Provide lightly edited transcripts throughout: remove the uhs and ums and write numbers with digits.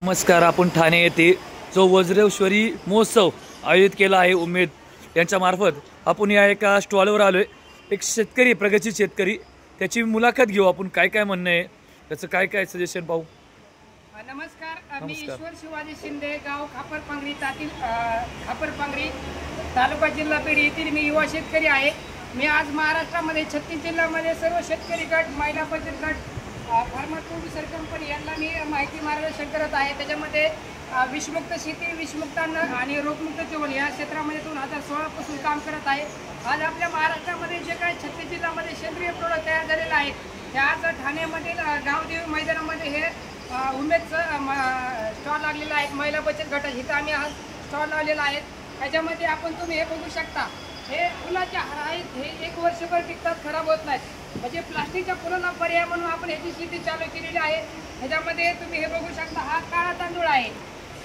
नमस्कार. आपण ठाणे येथे जो वज्रेश्वरी महोत्सव आयोजित केला आहे उमेद यांच्या मार्फत आपण या एका स्टॉलवर आलोय. एक शेतकरी, प्रगतशील शेतकरी, त्याची मुलाखत घेऊ. आपण काय काय म्हणणं आहे, त्याचं काय काय सजेशन पाहू. नमस्कार. मी ईश्वर शिवाजी शिंदे, गाव खापरपांगरी, खापरपांगरी तालुका जिल्हा पेठ येथील मी युवा शेतकरी आहे. मी आज महाराष्ट्रामध्ये 36 जिल्ह्यामध्ये सर्व शेतकरी गट, महिला बचत गट, फार्मर प्रोड्युसर कंपनी यांना मी माहिती मार्गदर्शन करत आहे. त्याच्यामध्ये विषमुक्त शेती, विषमुक्त अन्न आणि रोगमुक्त जीवन या क्षेत्रामध्ये 2016 पासून काम करत आहे. आज आपल्या महाराष्ट्रामध्ये जे काही 36 जिल्ह्यामध्ये सेंद्रिय प्रोडक्ट तयार झालेले आहेत, ते आज ठाण्यामधील गावदेवी मैदानामध्ये हे उमेदचं स्टॉल लागलेला आहे. महिला बचत गट इथं आम्ही हा स्टॉल लावलेला आहे. त्याच्यामध्ये तुम्ही हे बघू शकता. हे फुलाचे हार आहेत. हे 1 वर्षभर टिकतात, खराब होत नाहीत. म्हणजे प्लास्टिकच्या फुलांना पर्याय म्हणून आपण ह्याची शेती चालू केलेली आहे. ह्याच्यामध्ये तुम्ही हे बघू शकता. हा काळा तांदूळ आहे.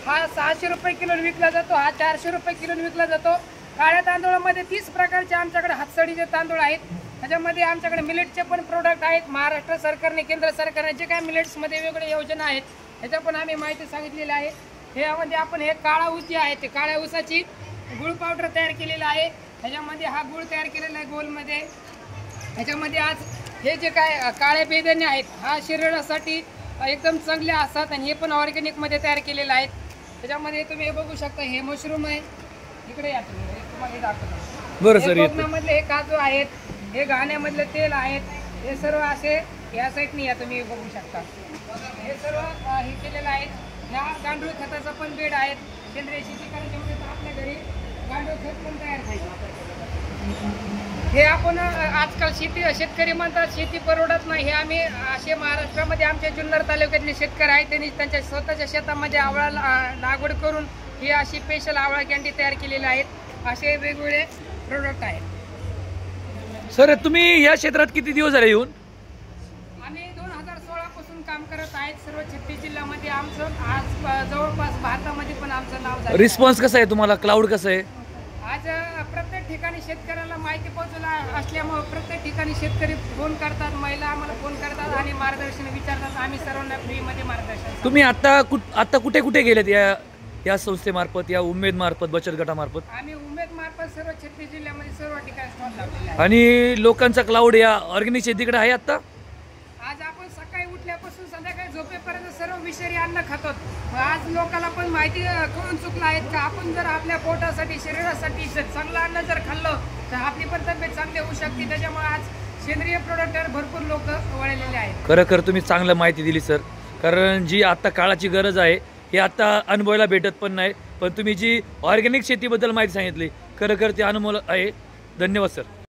हा 600 रुपये किलो विकला जातो. हा 400 रुपये किलो विकला जातो. काळ्या तांदूळामध्ये 30 प्रकारचे आमच्याकडे हातसडीचे तांदूळ आहेत. त्याच्यामध्ये आमच्याकडे मिलेटचे पण प्रोडक्ट आहेत. महाराष्ट्र सरकारने, केंद्र सरकारने जे काय मिलेट्समध्ये वेगवेगळ्या योजना आहेत, ह्याच्या पण आम्ही माहिती सांगितलेली आहे. ह्यामध्ये आपण हे काळा ऊस जे आहे, ते काळ्या ऊसाची गुळ पावडर तयार केलेला आहे. ह्याच्यामध्ये हा गुळ तयार केलेला आहे गोलमध्ये. ह्याच्यामध्ये आज हे जे काय काळे बेदाणे आहेत, हा शरीरासाठी एकदम चांगले असतात आणि हे पण ऑर्गॅनिकमध्ये तयार केलेले आहेत. त्याच्यामध्ये तुम्ही हे बघू शकता. हे मशरूम आहे. इकडे या तुम्ही, तुम्हाला हे दाखवतो. बरं सर, कोकणामधले हे काजू आहेत. हे घाण्यामधले तेल आहेत. हे सर्व असे या साईडने या तुम्ही बघू शकता. हे सर्व हे केलेलं आहे. ह्या गांडूळ खताचा पण बेड आहेत. सेंद्रिय शेती करायची म्हणजे आपल्या घरी गांडूळ खत पण तयार करायचं. हे आपण आजकाल शेतकरी म्हणतात शेती परवडत नाही. हे आम्ही असे महाराष्ट्रामध्ये आमच्या जुन्नर तालुक्यातले शेतकरी आहेत, त्यांनी त्यांच्या स्वतःच्या शेतामध्ये आवळा लागवड करून ही अशी स्पेशल आवळा कॅन्डी तयार केलेले आहेत. असे वेगवेगळे प्रोडक्ट आहेत. सर, तुम्ही या क्षेत्रात किती दिवस झाले येऊन? आम्ही 2016 पासून काम करत आहेत. सर्व 36 जिल्ह्यामध्ये आमचं आज जवळपास भारतामध्ये पण आमचं नाव झालं. रिस्पॉन्स कसा आहे तुम्हाला? क्लाउड कसं आहे? आज प्रत्येक ठिकाणी शेतकऱ्याला माहिती पोहोचला असल्यामुळे प्रत्येक ठिकाणी शेतकरी फोन करतात, महिला आम्हाला फोन करतात आणि मार्गदर्शन विचारतात. आम्ही सर्वांना फ्रीमध्ये मार्गदर्शन. तुम्ही आता कुठे कुठे गेलेत या संस्थेमार्फत, या उमेद मार्फत, बचत गटामार्फत? आम्ही उमेद मार्फत सर्व 36 जिल्ह्यामध्ये सर्व ठिकाणी स्टॉल लावलेले आहे. आणि लोकांचा क्लाउड या ऑर्गॅनिक शेतीकडे आहे आता? आज आपण सकाळी उठल्यापासून संध्याकाळी झोपेपर्यंत सर्व विषारी अन्न खातो. आज लोकांना पण माहिती कळून चुकलं आहे का आपण जर आपल्या पोटासाठी, शरीरासाठी चांगलं अन्न जर खाल्लं तर आपली पण तब्येत चांगली होऊ शकते. त्याच्यामुळे आज सेंद्रिय प्रोडक्टवर भरपूर लोक वळलेले आहेत. खरं तुम्ही चांगलं माहिती दिली सर. कारण जी आता काळाची गरज आहे हे आता अनुभवायला भेटत पण नाही. पण तुम्ही जी ऑर्गॅनिक शेतीबद्दल माहिती सांगितली, खरं ते अनुभव आहे. धन्यवाद सर.